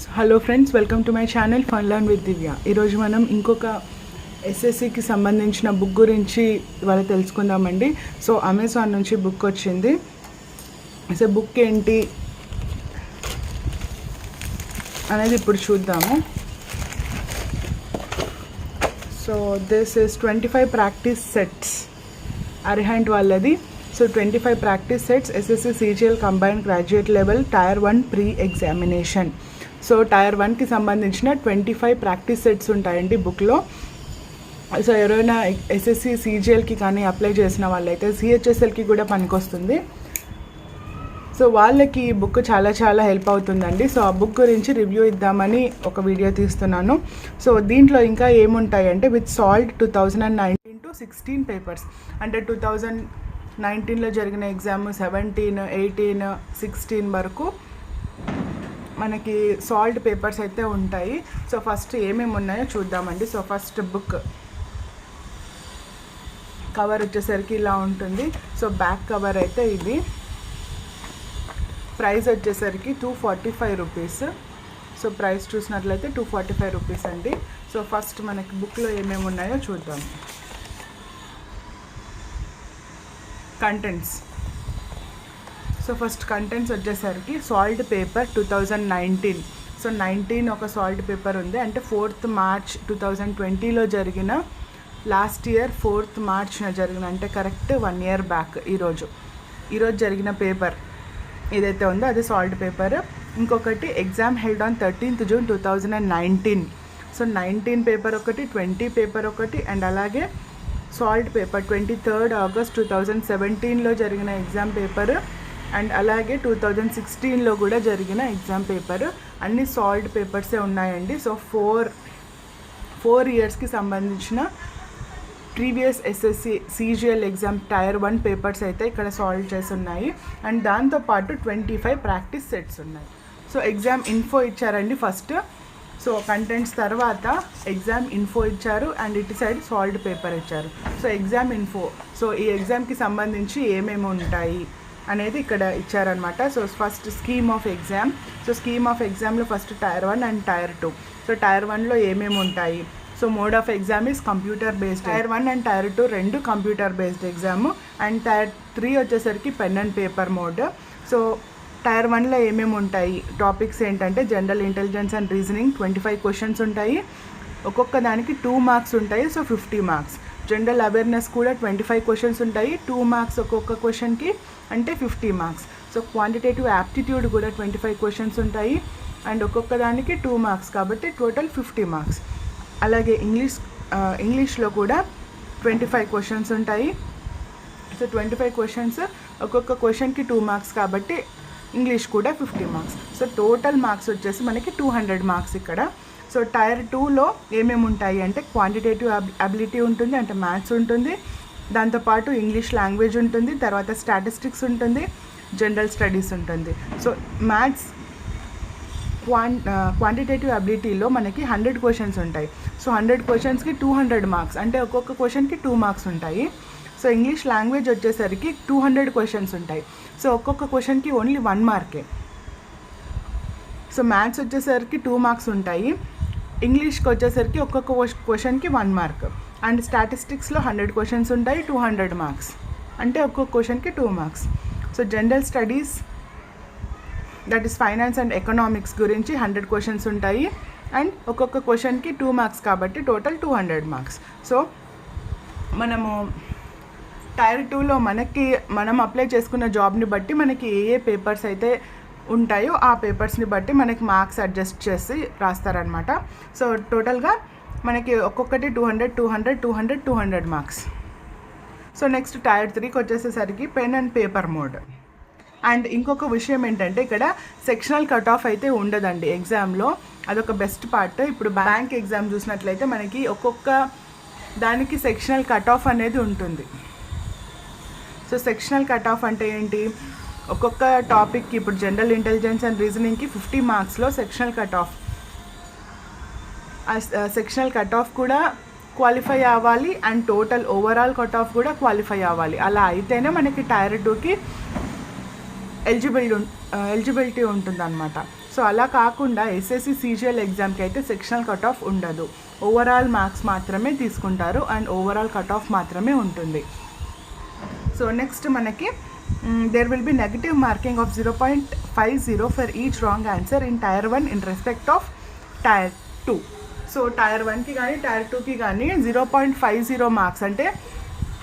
Hello friends, welcome to my channel fun learn with Divya. ఈరోజు మనం ఇంకొక ఎస్ఎస్సికి సంబంధించిన బుక్ గురించి ఇవాళ తెలుసుకుందామండి. సో అమెజాన్ నుంచి బుక్ వచ్చింది. సో బుక్ ఏంటి అనేది ఇప్పుడు చూద్దాము. So this is 25 practice sets, Arihant వాళ్ళది. So 25 practice sets SSC CGL combined graduate level tier 1 pre examination. So tier 1కి సంబంధించిన 25 ప్రాక్టీస్ సెట్స్ ఉంటాయండి బుక్లో. సో ఎవరైనా ఎస్ఎస్సి సిజిఎల్కి కానీ అప్లై చేసిన వాళ్ళైతే సిహెచ్ఎస్ఎల్కి కూడా పనికొస్తుంది. సో వాళ్ళకి ఈ బుక్ చాలా హెల్ప్ అవుతుందండి. సో ఆ బుక్ గురించి రివ్యూ ఇద్దామని ఒక వీడియో తీస్తున్నాను. సో దీంట్లో ఇంకా ఏముంటాయి అంటే విత్ సాల్ట్ 2019 to 16 పేపర్స్, అంటే 2019లో జరిగిన ఎగ్జామ్ 17, 18, 16 వరకు మనకి సాల్ట్ పేపర్స్ అయితే ఉంటాయి. సో ఫస్ట్ ఏమేమి ఉన్నాయో చూద్దామండి. సో ఫస్ట్ బుక్ కవర్ వచ్చేసరికి ఇలా ఉంటుంది. సో బ్యాక్ కవర్ అయితే ఇది. ప్రైస్ వచ్చేసరికి 245 రూపీస్. సో ప్రైస్ చూసినట్లయితే 245 రూపీస్ అండి. సో ఫస్ట్ మనకి బుక్లో ఏమేమి ఉన్నాయో చూద్దాం. కంటెంట్స్. సో ఫస్ట్ కంటెంట్స్ వచ్చేసరికి సాల్ట్ పేపర్ 2019. సో 19 ఒక సాల్ట్ పేపర్ ఉంది, అంటే 4th March 2020లో జరిగిన, లాస్ట్ ఇయర్ 4th March జరిగిన, అంటే కరెక్ట్ 1 year బ్యాక్ ఈరోజు జరిగిన పేపర్ ఏదైతే ఉందో అది సాల్ట్ పేపర్. ఇంకొకటి exam held on 13th June 2019. So 19 paper ఒకటి, 20 పేపర్ ఒకటి, అండ్ అలాగే సాల్ట్ పేపర్ 23rd August 2017లో జరిగిన ఎగ్జామ్ పేపర్, అండ్ అలాగే 2016లో కూడా జరిగిన ఎగ్జామ్ పేపర్. అన్ని సాల్ట్ పేపర్సే ఉన్నాయండి. సో 4 yearsకి సంబంధించిన previous SSC CGL exam tyre 1 papers అయితే ఇక్కడ సాల్వ్ చేసి ఉన్నాయి. అండ్ దాంతోపాటు 25 ప్రాక్టీస్ సెట్స్ ఉన్నాయి. సో ఎగ్జామ్ ఇన్ఫో ఇచ్చారండి ఫస్ట్. సో కంటెంట్స్ తర్వాత ఎగ్జామ్ ఇన్ఫో ఇచ్చారు, అండ్ ఇటు సైడ్ సాల్ట్ పేపర్ ఇచ్చారు. సో ఎగ్జామ్ ఇన్ఫో, సో ఈ ఎగ్జామ్కి సంబంధించి ఏమేమి ఉంటాయి అనేది ఇక్కడ ఇచ్చారనమాట. So first scheme of exam. So scheme of ఎగ్జామ్లో first tier 1 and tier 2. So tier 1లో ఏమేమి ఉంటాయి. So mode of exam is computer based. Tier 1 and tier 2 రెండు computer based exam. And tier 3 వచ్చేసరికి pen and paper mode. So tier 1లో ఏమేమి ఉంటాయి topics ఏంటంటే general intelligence and reasoning 25 questions ఉంటాయి. ఒక్కొక్క దానికి 2 marks ఉంటాయి. So 50 marks. జనరల్ అవేర్నెస్ కూడా 25 క్వశ్చన్స్ ఉంటాయి, 2 marks ఒక్కొక్క క్వశ్చన్కి, అంటే 50 marks. సో క్వాంటిటేటివ్ యాప్టిట్యూడ్ కూడా 25 క్వశ్చన్స్ ఉంటాయి, అండ్ ఒక్కొక్క దానికి 2 marks, కాబట్టి టోటల్ 50 marks. అలాగే ఇంగ్లీష్లో కూడా 25 క్వశ్చన్స్ ఉంటాయి. సో 25 క్వశ్చన్స్, ఒక్కొక్క క్వశ్చన్కి 2 marks, కాబట్టి ఇంగ్లీష్ కూడా 50 marks. సో టోటల్ మార్క్స్ వచ్చేసి మనకి 200 marks ఇక్కడ. సో టైర్ 2లో ఏమేమి ఉంటాయి అంటే క్వాంటిటేటివ్ అబిలిటీ ఉంటుంది, అంటే మ్యాథ్స్ ఉంటుంది, దాంతోపాటు ఇంగ్లీష్ లాంగ్వేజ్ ఉంటుంది, తర్వాత స్టాటిస్టిక్స్ ఉంటుంది, జనరల్ స్టడీస్ ఉంటుంది. సో మ్యాథ్స్ క్వాంటిటేటివ్ అబిలిటీలో మనకి 100 క్వశ్చన్స్ ఉంటాయి. సో 100 క్వశ్చన్స్కి 200 marks, అంటే ఒక్కొక్క క్వశ్చన్కి 2 marks ఉంటాయి. సో ఇంగ్లీష్ లాంగ్వేజ్ వచ్చేసరికి 200 క్వశ్చన్స్ ఉంటాయి. సో ఒక్కొక్క క్వశ్చన్కి ఓన్లీ 1 mark. సో మ్యాథ్స్ వచ్చేసరికి 2 marks ఉంటాయి. ఇంగ్లీష్కి వచ్చేసరికి ఒక్కొక్క క్వశ్చన్కి 1 mark. అండ్ స్టాటిస్టిక్స్లో 100 క్వశ్చన్స్ ఉంటాయి, 200 marks, అంటే ఒక్కొక్క క్వశ్చన్కి 2 marks. So general studies, that is finance and economics గురించి 100 క్వశ్చన్స్ ఉంటాయి, అండ్ ఒక్కొక్క క్వశ్చన్కి 2 marks, కాబట్టి టోటల్ 200 marks. సో మనము టైర్ 2లో మనం అప్లై చేసుకున్న జాబ్ని బట్టి మనకి ఏ పేపర్స్ అయితే ఉంటాయో ఆ పేపర్స్ని బట్టి మనకి మార్క్స్ అడ్జస్ట్ చేసి రాస్తారనమాట. సో టోటల్గా మనకి ఒక్కొక్కటి 200 మార్క్స్. సో నెక్స్ట్ టైర్ 3కి వచ్చేసేసరికి pen and paper mode. And ఇంకొక విషయం ఏంటంటే ఇక్కడ సెక్షనల్ కట్ ఆఫ్ అయితే ఉండదండి ఎగ్జామ్లో, అదొక బెస్ట్ పార్ట్. ఇప్పుడు బ్యాంక్ ఎగ్జామ్ చూసినట్లయితే మనకి ఒక్కొక్క దానికి సెక్షనల్ కట్ ఆఫ్ అనేది ఉంటుంది. సో సెక్షనల్ కట్ ఆఫ్ అంటే ఏంటి, ఒక్కొక్క టాపిక్కి ఇప్పుడు జనరల్ ఇంటెలిజెన్స్ అండ్ రీజనింగ్కి 50 marksలో సెక్షనల్ కట్ ఆఫ్. ఆ సెక్షనల్ కట్ ఆఫ్ కూడా క్వాలిఫై అవ్వాలి, and total overall cut off కూడా క్వాలిఫై అవ్వాలి. అలా అయితేనే మనకి టైర్ 2కి ఎలిజిబిలిటీ ఉంటుందన్నమాట. సో అలా కాకుండా ఎస్ఎస్సి సిజిఎల్ ఎగ్జామ్కి అయితే సెక్షనల్ కట్ ఆఫ్ ఉండదు, ఓవరాల్ మార్క్స్ మాత్రమే తీసుకుంటారు అండ్ ఓవరాల్ కట్ ఆఫ్ మాత్రమే ఉంటుంది. సో నెక్స్ట్ మనకి there will be negative marking of 0.50 for each wrong answer in Tier 1 in respect of Tier 2. So Tier 1కి కానీ Tier 2కి కానీ 0.50 మార్క్స్ అంటే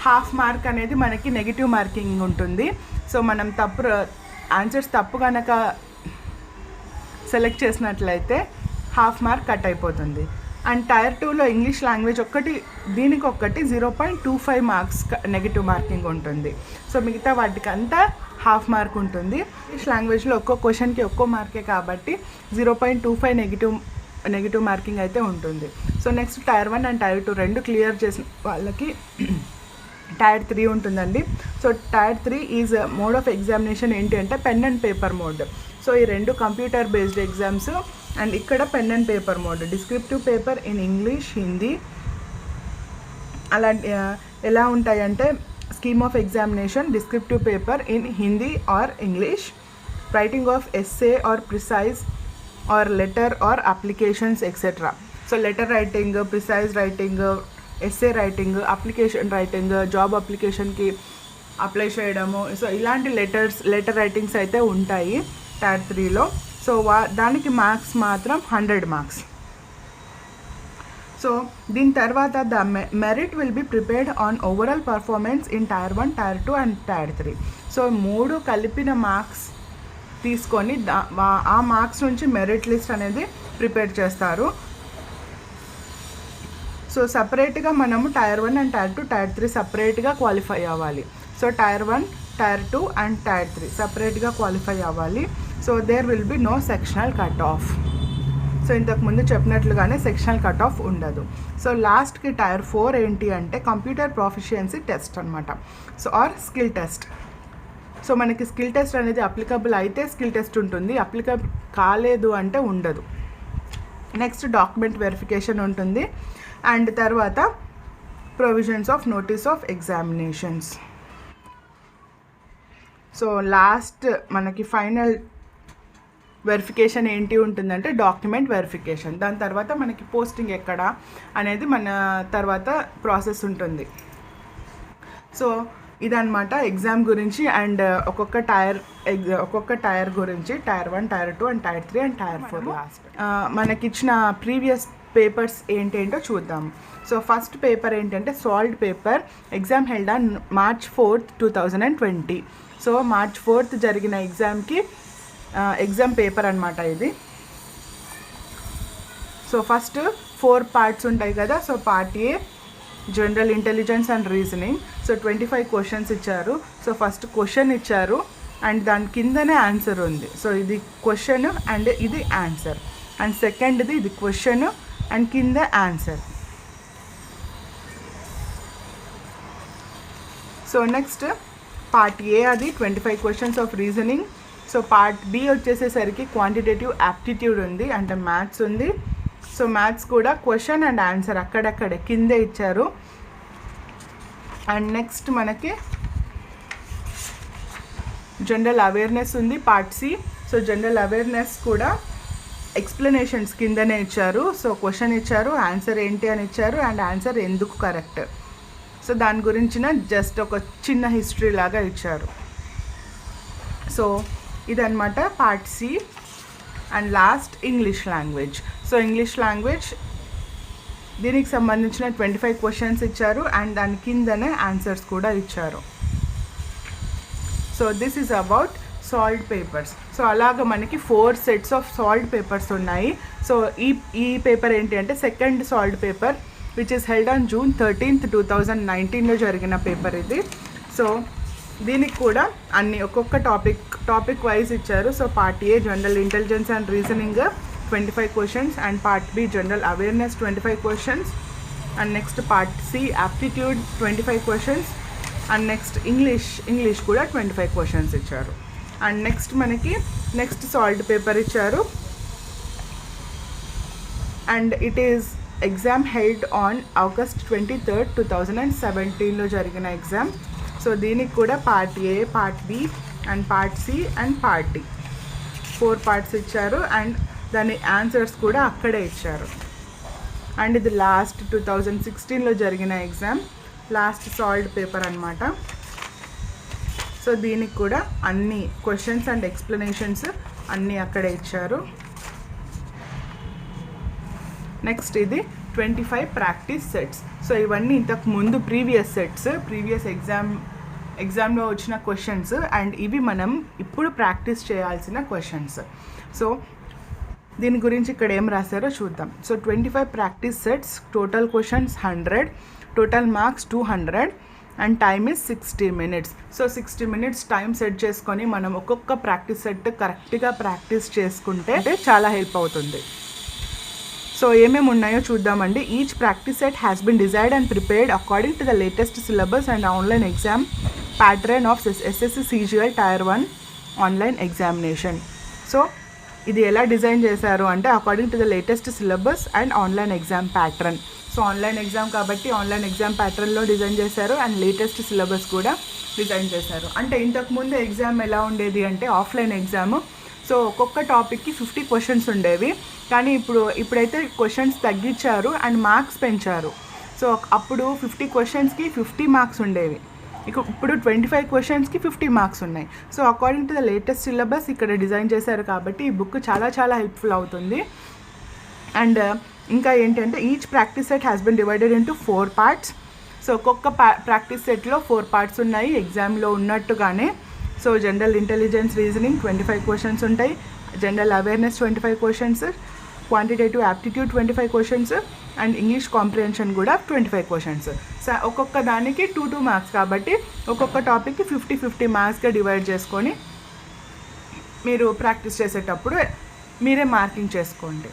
హాఫ్ మార్క్ అనేది మనకి నెగిటివ్ మార్కింగ్ ఉంటుంది. సో మనం ఆన్సర్స్ తప్పు కనుక సెలెక్ట్ చేసినట్లయితే హాఫ్ మార్క్ కట్ అయిపోతుంది. అండ్ Tier 2లో ఇంగ్లీష్ లాంగ్వేజ్ దీనికి 0.25 మార్క్స్ నెగిటివ్ మార్కింగ్ ఉంటుంది. సో మిగతా వాటికి అంతా హాఫ్ మార్క్ ఉంటుంది. ఇంగ్లీష్ లాంగ్వేజ్లో ఒక్కో క్వశ్చన్కి ఒక్కో మార్కే కాబట్టి 0.25 నెగిటివ్ మార్కింగ్ అయితే ఉంటుంది. So next Tier 1 and Tier 2 రెండు క్లియర్ చేసిన వాళ్ళకి Tier 3 ఉంటుందండి. So Tier 3 is mode of examination ఏంటి అంటే pen and paper mode. So ఈ రెండు కంప్యూటర్ బేస్డ్ ఎగ్జామ్స్ అండ్ ఇక్కడ pen and paper mode, descriptive paper in English, Hindi. అలాంటి ఎలా ఉంటాయంటే scheme of examination, descriptive paper in Hindi or English, writing of essay or precise or letter or applications etcetera. So letter writing, precise writing, essay writing, application writing, job అప్లికేషన్కి apply చేయడము. So ఇలాంటి letter writings అయితే ఉంటాయి Tier 3లో. So దానికి marks మాత్రం 100 marks. So దీని తర్వాత the merit will be prepared on overall performance in Tier 1, Tier 2 and Tier 3. So 3 కలిపిన మార్క్స్ తీసుకొని ఆ మార్క్స్ నుంచి మెరిట్ లిస్ట్ అనేది ప్రిపేర్ చేస్తారు. సో సపరేట్గా మనము Tier 1 అండ్ Tier 2, Tier 3 సపరేట్గా క్వాలిఫై అవ్వాలి. So Tier 1, Tier 2 and Tier 3 సపరేట్గా క్వాలిఫై అవ్వాలి. So there will be no sectional cut off. So ఇంతకుముందు చెప్పినట్లుగానే సెక్షనల్ కట్ ఆఫ్ ఉండదు. సో లాస్ట్కి Tier 4 ఏంటి అంటే కంప్యూటర్ ప్రొఫిషియన్సీ టెస్ట్ అనమాట. So or skill test. So మనకి స్కిల్ టెస్ట్ అనేది అప్లికబుల్ అయితే స్కిల్ టెస్ట్ ఉంటుంది, అప్లికబుల్ కాలేదు అంటే ఉండదు. నెక్స్ట్ డాక్యుమెంట్ వెరిఫికేషన్ ఉంటుంది అండ్ తర్వాత provisions of notice of examinations. So last మనకి ఫైనల్ వెరిఫికేషన్ ఏంటి ఉంటుందంటే డాక్యుమెంట్ వెరిఫికేషన్. దాని తర్వాత మనకి పోస్టింగ్ ఎక్కడ అనేది మన తర్వాత ప్రాసెస్ ఉంటుంది. సో ఇదన్నమాట ఎగ్జామ్ గురించి అండ్ ఒక్కొక్క టైర్ గురించి Tier 1, Tier 2 and Tier 3 and Tier 4 last మనకిచ్చిన ప్రీవియస్ పేపర్స్ ఏంటేంటో చూద్దాం. సో ఫస్ట్ పేపర్ ఏంటంటే solved paper, exam held on March 4th, 2020. So March 4th జరిగిన ఎగ్జామ్కి ఎగ్జామ్ పేపర్ అనమాట ఇది. సో ఫస్ట్ 4 పార్ట్స్ ఉంటాయి కదా. So part A general intelligence and reasoning. So 25 questions ఇచ్చారు. సో ఫస్ట్ క్వశ్చన్ ఇచ్చారు అండ్ దాని కిందనే ఆన్సర్ ఉంది. సో ఇది క్వశ్చన్ అండ్ ఇది ఆన్సర్. అండ్ సెకండ్ది ఇది క్వశ్చన్ అండ్ కింద answer. So next part A అది 25 questions of reasoning. So part B వచ్చేసేసరికి క్వాంటిటేటివ్ యాప్టిట్యూడ్ ఉంది అంటే మ్యాథ్స్ ఉంది. సో మ్యాథ్స్ కూడా క్వశ్చన్ అండ్ ఆన్సర్ అక్కడక్కడే కిందే ఇచ్చారు. అండ్ నెక్స్ట్ మనకి జనరల్ అవేర్నెస్ ఉంది part C. So general awareness కూడా ఎక్స్ప్లెనేషన్స్ కిందనే ఇచ్చారు. సో క్వశ్చన్ ఇచ్చారు, ఆన్సర్ ఏంటి అని ఇచ్చారు అండ్ ఆన్సర్ ఎందుకు కరెక్ట్. సో దాని గురించిన జస్ట్ ఒక చిన్న హిస్టరీ లాగా ఇచ్చారు. సో ఇదన్నమాట part C. And last English language. So English language దీనికి సంబంధించిన 25 క్వశ్చన్స్ ఇచ్చారు అండ్ దాని కిందనే ఆన్సర్స్ కూడా ఇచ్చారు. So this is about solved papers. So అలాగ మనకి 4 sets ఆఫ్ సాల్వ్డ్ పేపర్స్ ఉన్నాయి. సో ఈ పేపర్ ఏంటి అంటే second solved paper which is held on June 13th, 2019లో జరిగిన పేపర్ ఇది. సో దీనికి కూడా అన్ని ఒక్కొక్క టాపిక్ వైజ్ ఇచ్చారు. So part A general intelligence and reasoning 25 questions and part B general awareness 25 questions and next part C aptitude 25 questions and next English కూడా 25 questions ఇచ్చారు. అండ్ నెక్స్ట్ మనకి నెక్స్ట్ సాల్వ్డ్ పేపర్ ఇచ్చారు and it is exam held on August 23rd, 2017లో జరిగిన exam. So దీనికి కూడా part A, part B and part C and part D. 4 parts ఇచ్చారు and దాని ఆన్సర్స్ కూడా అక్కడే ఇచ్చారు. అండ్ ఇది లాస్ట్ 2016లో జరిగిన ఎగ్జామ్, లాస్ట్ సాల్వ్డ్ పేపర్ అనమాట. సో దీనికి కూడా అన్ని క్వశ్చన్స్ అండ్ ఎక్స్ప్లెనేషన్స్ అన్నీ అక్కడే ఇచ్చారు. నెక్స్ట్ ఇది 25 ప్రాక్టీస్ సెట్స్. సో ఇవన్నీ ఇంతకు ముందు ప్రీవియస్ సెట్స్, ప్రీవియస్ ఎగ్జామ్లో వచ్చిన క్వశ్చన్స్ అండ్ ఇవి మనం ఇప్పుడు ప్రాక్టీస్ చేయాల్సిన క్వశ్చన్స్. సో దీని గురించి ఇక్కడ ఏం రాశారో చూద్దాం. So 25 practice sets, total questions 100, total marks 200 and time is 60 minutes. So 60 minutes time set చేసుకొని మనం ఒక్కొక్క ప్రాక్టీస్ సెట్ కరెక్ట్గా ప్రాక్టీస్ చేసుకుంటే చాలా హెల్ప్ అవుతుంది. సో ఏమేమి ఉన్నాయో చూద్దామండి. Each practice set has bin designed and prepared according to the latest syllabus and online exam pattern of SSC CGL Tier 1 online examination. So ఇది ఎలా డిజైన్ చేశారు అంటే according to the latest syllabus and online exam pattern. So online exam కాబట్టి online exam ప్యాటర్న్లో design చేశారు and latest syllabus కూడా design చేశారు. అంటే ఇంతకుముందు ఎగ్జామ్ ఎలా ఉండేది అంటే ఆఫ్లైన్ ఎగ్జామ్. సో ఒక్కొక్క టాపిక్కి 50 క్వశ్చన్స్ ఉండేవి, కానీ ఇప్పుడైతే క్వశ్చన్స్ తగ్గించారు అండ్ మార్క్స్ పెంచారు. సో అప్పుడు 50 క్వశ్చన్స్కి 50 మార్క్స్ ఉండేవి, ఇప్పుడు 25 క్వశ్చన్స్కి 50 మార్క్స్ ఉన్నాయి. So according to the latest syllabus ఇక్కడ డిజైన్ చేశారు కాబట్టి ఈ బుక్ చాలా చాలా హెల్ప్ఫుల్ అవుతుంది. అండ్ ఇంకా ఏంటంటే each practice set has been divided into 4 parts. So ఒక్కొక్క ప్రాక్టీస్ సెట్లో 4 parts ఉన్నాయి ఎగ్జామ్లో ఉన్నట్టుగానే. So general intelligence reasoning 25 questions ఉంటాయి, general awareness 25 questions, quantitative aptitude 25 questions and English comprehension కూడా 25 క్వశ్చన్స్. సో ఒక్కొక్క దానికి 2 మార్క్స్ కాబట్టి ఒక్కొక్క టాపిక్కి 50 మార్క్స్గా డివైడ్ చేసుకొని మీరు ప్రాక్టీస్ చేసేటప్పుడు మీరే మార్కింగ్ చేసుకోండి.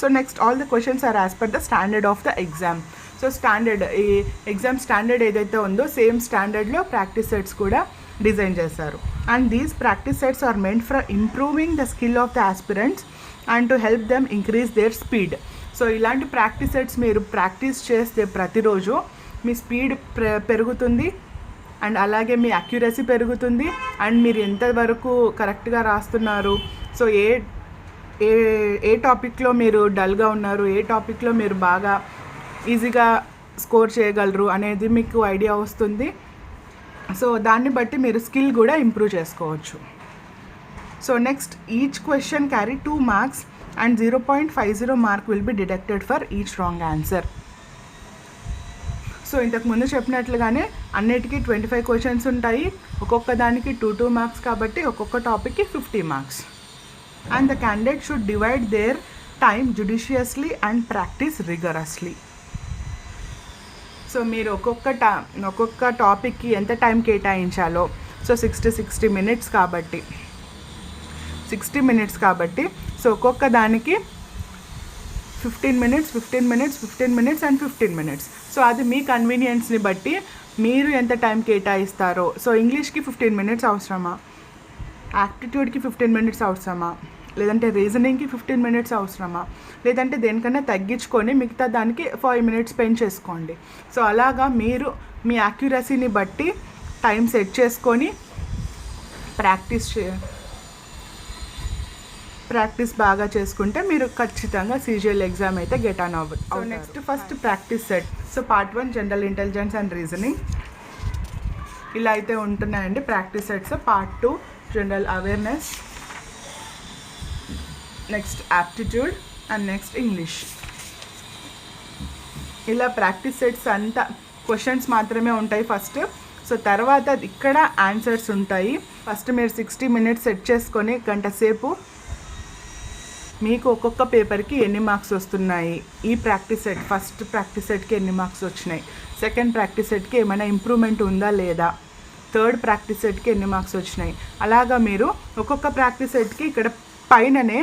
So next all the questions are as per the standard of the exam. So standard ఈ ఎగ్జామ్ స్టాండర్డ్ ఏదైతే ఉందో సేమ్ స్టాండర్డ్లో ప్రాక్టీస్ సెట్స్ కూడా డిజైన్ చేశారు. And these practice sets are meant for improving the skill of the aspirants and to help them increase their speed. So ఇలాంటి practice sets మీరు practice చేస్తే ప్రతిరోజు మీ స్పీడ్ పెరుగుతుంది అండ్ అలాగే మీ అక్యురసీ పెరుగుతుంది అండ్ మీరు ఎంతవరకు కరెక్ట్గా రాస్తున్నారు, సో ఏ టాపిక్లో మీరు డల్గా ఉన్నారు, ఏ టాపిక్లో మీరు బాగా ఈజీగా స్కోర్ చేయగలరు అనేది మీకు ఐడియా వస్తుంది. సో దాన్ని బట్టి మీరు స్కిల్ కూడా ఇంప్రూవ్ చేసుకోవచ్చు. So next each question carry 2 marks and 0.50 mark will be deducted for each wrong answer. So ఇంతకుముందు చెప్పినట్లుగానే అన్నిటికీ 25 క్వశ్చన్స్ ఉంటాయి, ఒక్కొక్క దానికి 2 marks కాబట్టి ఒక్కొక్క టాపిక్కి 50 marks. And the candidate should divide their time judiciously and practice rigorously. So మీరు ఒక్కొక్క టాపిక్కి ఎంత టైం కేటాయించాలో, సో 60 minutes కాబట్టి 60 minutes కాబట్టి సో ఒక్కొక్క దానికి 15 minutes అండ్ 15 minutes. సో అది మీ కన్వీనియన్స్ని బట్టి మీరు ఎంత టైం కేటాయిస్తారో. సో ఇంగ్లీష్కి 15 minutes అవసరమా, యాప్టిట్యూడ్కి 15 minutes అవసరమా, లేదంటే రీజనింగ్కి 15 minutes అవసరమా, లేదంటే దేనికన్నా తగ్గించుకొని మిగతా దానికి 5 minutes స్పెండ్ చేసుకోండి. సో అలాగా మీరు మీ యాక్యురసీని బట్టి టైం సెట్ చేసుకొని ప్రాక్టీస్ బాగా చేసుకుంటే మీరు ఖచ్చితంగా CGL ఎగ్జామ్ అయితే గెట్ ఆన్ అవ్వదు. So next first practice set. So part 1 general intelligence and reasoning ఇలా అయితే ఉంటున్నాయండి practice sets. Part 2 general awareness, next aptitude and next English. ఇలా ప్రాక్టీస్ సెట్స్ అంతా క్వశ్చన్స్ మాత్రమే ఉంటాయి ఫస్ట్. సో తర్వాత ఇక్కడ ఆన్సర్స్ ఉంటాయి. ఫస్ట్ మీరు 60 minutes సెట్ చేసుకొని గంట సేపు మీకు ఒక్కొక్క పేపర్కి ఎన్ని మార్క్స్ వస్తున్నాయి, ఈ ప్రాక్టీస్ సెట్ ఫస్ట్ ప్రాక్టీస్ సెట్కి ఎన్ని మార్క్స్ వచ్చినాయి, సెకండ్ ప్రాక్టీస్ సెట్కి ఏమైనా ఇంప్రూవ్మెంట్ ఉందా లేదా, థర్డ్ ప్రాక్టీస్ సెట్కి ఎన్ని మార్క్స్ వచ్చినాయి, అలాగా మీరు ఒక్కొక్క ప్రాక్టీస్ సెట్కి ఇక్కడ పైననే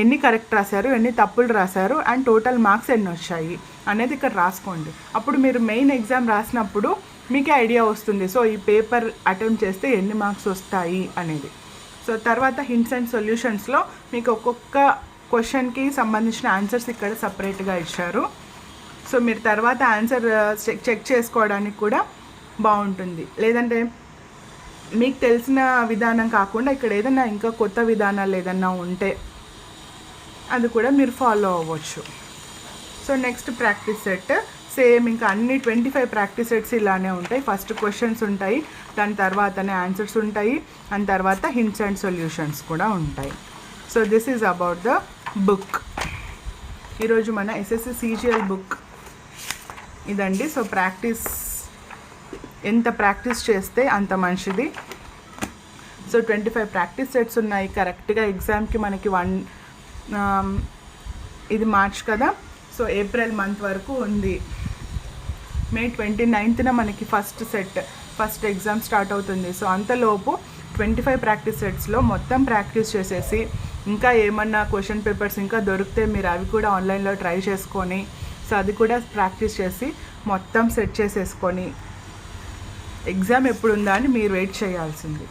ఎన్ని కరెక్ట్ రాశారు, ఎన్ని తప్పులు రాశారు అండ్ టోటల్ మార్క్స్ ఎన్ని వచ్చాయి అనేది ఇక్కడ రాసుకోండి. అప్పుడు మీరు మెయిన్ ఎగ్జామ్ రాసినప్పుడు మీకే ఐడియా వస్తుంది. సో ఈ పేపర్ అటెంప్ట్ చేస్తే ఎన్ని మార్క్స్ వస్తాయి అనేది. సో తర్వాత హింట్స్ అండ్ సొల్యూషన్స్లో మీకు ఒక్కొక్క క్వశ్చన్కి సంబంధించిన ఆన్సర్స్ ఇక్కడ సపరేట్గా ఇచ్చారు. సో మీరు తర్వాత ఆన్సర్ చెక్ చేసుకోవడానికి కూడా బాగుంటుంది. లేదంటే మీకు తెలిసిన విధానం కాకుండా ఇక్కడ ఏదైనా ఇంకా కొత్త విధానాలు ఏదన్నా ఉంటే అది కూడా మీరు ఫాలో అవ్వచ్చు. So next practice set same ఇంకా అన్ని 25 ప్రాక్టీస్ సెట్స్ ఇలానే ఉంటాయి. ఫస్ట్ క్వశ్చన్స్ ఉంటాయి, దాని తర్వాతనే ఆన్సర్స్ ఉంటాయి, అండ్ తర్వాత హింట్స్ అండ్ సొల్యూషన్స్ కూడా ఉంటాయి. So this is about the book. ఈరోజు మన ఎస్ఎస్సి CGL బుక్ ఇదండి. సో ఎంత ప్రాక్టీస్ చేస్తే అంత మంచిది. సో 25 ప్రాక్టీస్ సెట్స్ ఉన్నాయి. కరెక్ట్గా ఎగ్జామ్కి మనకి ఇది మార్చ్ కదా, సో ఏప్రిల్ మంత్ వరకు ఉంది. మే 29న మనకి ఫస్ట్ ఎగ్జామ్ స్టార్ట్ అవుతుంది. సో అంతలోపు 25 ప్రాక్టీస్ సెట్స్లో మొత్తం ప్రాక్టీస్ చేసేసి, ఇంకా ఏమన్నా క్వశ్చన్ పేపర్స్ ఇంకా దొరికితే మీరు అవి కూడా ఆన్లైన్లో ట్రై చేసుకొని, సో అది కూడా ప్రాక్టీస్ చేసి మొత్తం సెట్ చేసేసుకొని ఎగ్జామ్ ఎప్పుడు ఉందా అని మీరు వెయిట్ చేయాల్సింది.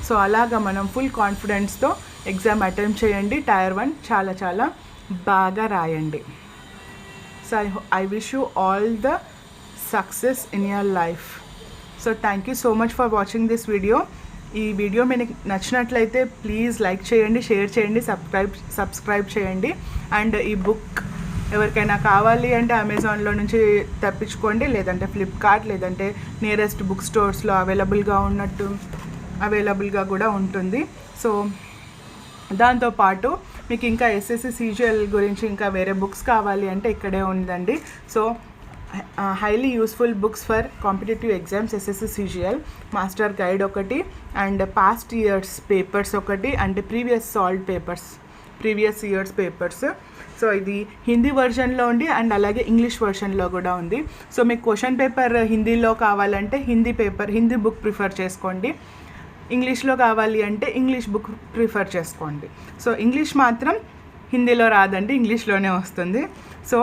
సో అలాగా మనం ఫుల్ కాన్ఫిడెన్స్తో ఎగ్జామ్ అటెంప్ట్ చేయండి. టైర్ 1 చాలా చాలా బాగా రాయండి. So I wish you all the success in your life. So thank you so much for watching this video. ఈ వీడియో మీకు నచ్చినట్లయితే ప్లీజ్ లైక్ చేయండి, షేర్ చేయండి, సబ్స్క్రైబ్ చేయండి. అండ్ ఈ బుక్ ఎవరికైనా కావాలి అంటే అమెజాన్లో నుంచి తెప్పించుకోండి, లేదంటే ఫ్లిప్కార్ట్, లేదంటే నియరెస్ట్ బుక్ స్టోర్స్లో అవైలబుల్గా కూడా ఉంటుంది. సో దాంతోపాటు మీకు ఇంకా ఎస్ఎస్సి CGL గురించి ఇంకా వేరే బుక్స్ కావాలి అంటే ఇక్కడే ఉందండి. So highly useful books for competitive exams SSC CGL master guide ఒకటి, అండ్ పాస్ట్ ఇయర్స్ పేపర్స్ ఒకటి, and previous years papers. So ఇది హిందీ వర్షన్లో ఉంది అండ్ అలాగే ఇంగ్లీష్ వర్షన్లో కూడా ఉంది. సో మీకు క్వశ్చన్ పేపర్ హిందీలో కావాలంటే హిందీ బుక్ ప్రిఫర్ చేసుకోండి, ఇంగ్లీష్లో కావాలి అంటే ఇంగ్లీష్ బుక్ ప్రిఫర్ చేసుకోండి. సో ఇంగ్లీష్ మాత్రం హిందీలో రాదండి, ఇంగ్లీష్లోనే వస్తుంది. సో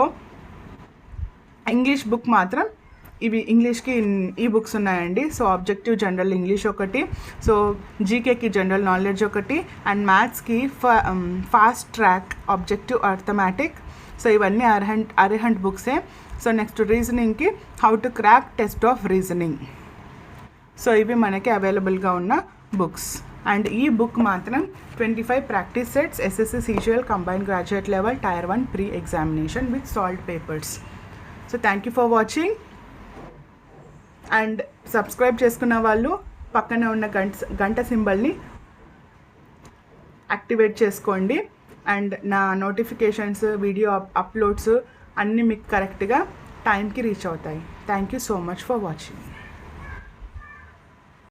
ఇంగ్లీష్ బుక్ మాత్రం ఇంగ్లీష్కి ఈ బుక్స్ ఉన్నాయండి. సో ఆబ్జెక్టివ్ జనరల్ ఇంగ్లీష్ ఒకటి, సో జీకేకి జనరల్ నాలెడ్జ్ ఒకటి, అండ్ మ్యాథ్స్కి fast track objective arithmetic. So ఇవన్నీ అర్హంట్ బుక్సే. సో నెక్స్ట్ రీజనింగ్కి how to crack test of reasoning. So ఇవి మనకి అవైలబుల్గా ఉన్న బుక్స్. అండ్ ఈ బుక్ మాత్రం 25 practice sets SSC CGL combined graduate level tier 1 pre examination with solved papers. So thank you for watching. And subscribe చేసుకున్న వాళ్ళు పక్కన ఉన్న గంట సింబల్ని యాక్టివేట్ చేసుకోండి. అండ్ నా నోటిఫికేషన్స్, వీడియో అప్లోడ్స్ అన్నీ మీకు కరెక్ట్గా టైంకి రీచ్ అవుతాయి. Thank you so much for watching.